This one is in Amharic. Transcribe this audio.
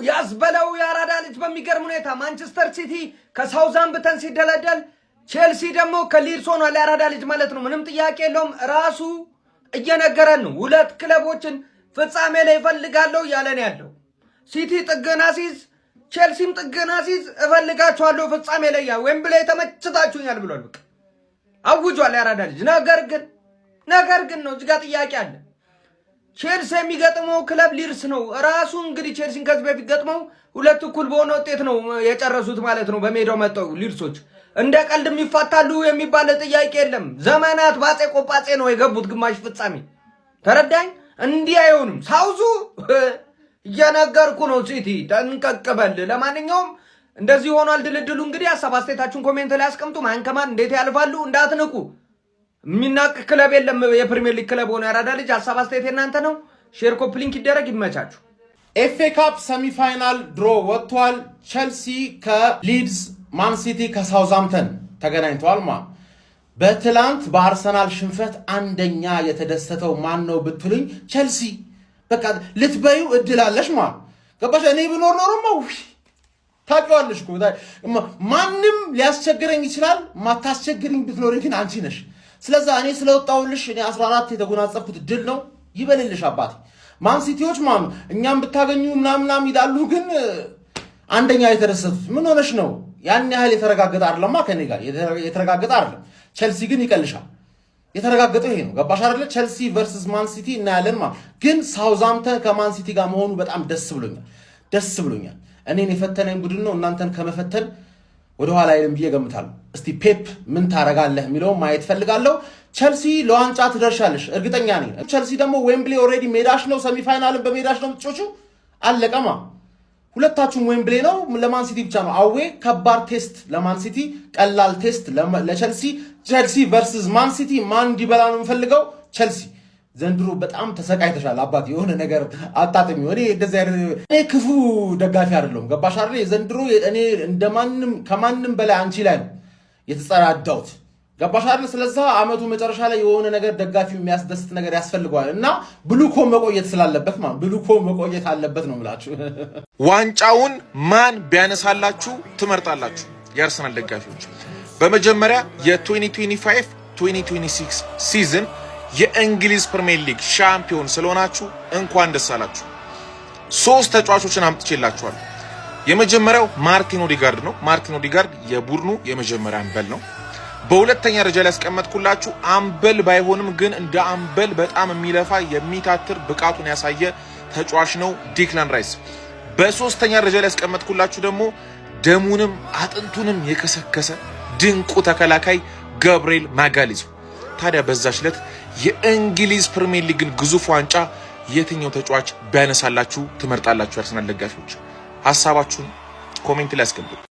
ያዝበለው ያራዳ ልጅ በሚገርም ሁኔታ ማንቸስተር ሲቲ ከሳውዛምፕተን ሲደለደል ቼልሲ ደግሞ ከሊድስ ሆኗል። ያራዳ ልጅ ማለት ነው። ምንም ጥያቄ የለውም። ራሱ እየነገረን ነው። ሁለት ክለቦችን ፍጻሜ ላይ እፈልጋለሁ ያለን ያለው ሲቲ ጥገና ሲዝ ቼልሲም ጥገና ሲዝ እፈልጋቸዋለሁ ፍጻሜ ላይ ዌምብሌይ ተመችታችሁኛል ብሏል። በቃ አውጇል ያራዳ ልጅ። ነገር ግን ነው እዚህ ጋር ጥያቄ አለ። ቼልሲ የሚገጥመው ክለብ ሊድስ ነው። ራሱ እንግዲህ ቼልሲን ከዚህ በፊት ገጥመው ሁለት እኩል በሆነ ውጤት ነው የጨረሱት ማለት ነው። በሜዳው መጣው ሊድሶች እንደ ቀልድም ይፋታሉ የሚባል ጥያቄ የለም። ዘመናት ባጼ ቆጳጼ ነው የገቡት ግማሽ ፍጻሜ። ተረዳኝ። እንዲህ አይሆንም። ሳውዙ እየነገርኩ ነው። ሲቲ ተንቀቅበል። ለማንኛውም እንደዚህ ሆኗል ድልድሉ። እንግዲህ ሀሳብ አስተያየታችሁን ኮሜንት ላይ አስቀምጡ። ማን ከማን እንዴት ያልፋሉ እንዳትንቁ። የሚናቅ ክለብ የለም። የፕሪሚየር ሊግ ክለብ ሆኖ ያራዳ ልጅ። ሀሳብ አስተያየት እናንተ ነው። ሼር ኮፕ ሊንክ ይደረግ። ይመቻችሁ። ኤፍኤ ካፕ ሰሚፋይናል ድሮ ወጥቷል። ቼልሲ ከሊድስ፣ ማን ሲቲ ከሳውዛምፕተን ተገናኝተዋል። በትላንት በአርሰናል ሽንፈት አንደኛ የተደሰተው ማን ነው ብትሉኝ ቼልሲ። በቃ ልትበዩ እድላለሽ ገባሽ? እኔ ብኖር ኖሮማ ታውቂዋለሽ እኮ ማንም ሊያስቸግረኝ ይችላል። ማታስቸግሪኝ ብትኖሪ ግን አንቺ ነሽ። ስለዛ እኔ ስለወጣሁልሽ እኔ 14 የተጎናጸፍኩት ድል ነው ይበልልሽ አባቴ። ማን ሲቲዎች እኛም ብታገኙ ምናምናም ይላሉ፣ ግን አንደኛ የተደሰቱት ምን ሆነሽ ነው? ያን ያህል የተረጋገጠ አይደለማ ከኔ ጋር የተረጋገጠ አይደለም። ቼልሲ ግን ይቀልሻል። የተረጋገጠው ይሄ ነው። ገባሽ አይደለ? ቼልሲ ቨርሰስ ማን ሲቲ እናያለን ግን ሳውዛምፕተን ከማን ሲቲ ጋር መሆኑ በጣም ደስ ብሎኛል። እኔን የፈተነኝ ቡድን ነው። እናንተን ከመፈተን ወደ ኋላ አይልም ብዬ ገምታለሁ። እስቲ ፔፕ ምን ታረጋለህ የሚለውን ማየት ፈልጋለሁ። ቼልሲ ለዋንጫ ትደርሻለሽ እርግጠኛ ነኝ። ቼልሲ ደግሞ ዌምብሌ ኦልሬዲ ሜዳሽ ነው። ሰሚፋይናልን በሜዳሽ ነው የምትጮቹ። አለቀማ። ሁለታችሁም ዌምብሌ ነው። ለማን ሲቲ ብቻ ነው አዌ። ከባድ ቴስት ለማን ሲቲ፣ ቀላል ቴስት ለቼልሲ። ቼልሲ ቨርሰስ ማን ሲቲ ማን እንዲበላ ነው የምፈልገው? ቼልሲ። ዘንድሮ በጣም ተሰቃይተሻል አባት። የሆነ ነገር አጣጥሚ። እኔ ክፉ ደጋፊ አይደለሁም። ገባሽ አይደል? ዘንድሮ እኔ ከማንም በላይ አንቺ ላይ ነው የተጸዳዳሁት። ገባሽ አይደል? ስለዛ አመቱ መጨረሻ ላይ የሆነ ነገር ደጋፊው የሚያስደስት ነገር ያስፈልገዋል እና ብሉኮ መቆየት ስላለበት ብሉኮ መቆየት አለበት ነው የምላችሁ። ዋንጫውን ማን ቢያነሳላችሁ ትመርጣላችሁ? የአርሰናል ደጋፊዎች በመጀመሪያ የ2025-2026 ሲዝን የእንግሊዝ ፕሪሚየር ሊግ ሻምፒዮን ስለሆናችሁ እንኳን ደስ አላችሁ። 3 ተጫዋቾችን አምጥቼላችኋለሁ። የመጀመሪያው ማርቲን ኦዲጋርድ ነው። ማርቲን ኦዲጋርድ የቡድኑ የመጀመሪያ አምበል ነው። በሁለተኛ ደረጃ ላይ ያስቀመጥኩላችሁ አምበል ባይሆንም ግን እንደ አምበል በጣም የሚለፋ የሚታትር ብቃቱን ያሳየ ተጫዋች ነው ዲክላን ራይስ። በሶስተኛ ደረጃ ላይ ያስቀመጥኩላችሁ ደግሞ ደሙንም አጥንቱንም የከሰከሰ ድንቁ ተከላካይ ገብርኤል ማጋሊዝ። ታዲያ በዛች ዕለት የእንግሊዝ ፕሪሚየር ሊግን ግዙፍ ዋንጫ የትኛው ተጫዋች ቢያነሳላችሁ ትመርጣላችሁ? የአርሰናል ደጋፊዎች ሐሳባችሁን ኮሜንት ላይ አስቀምጡ።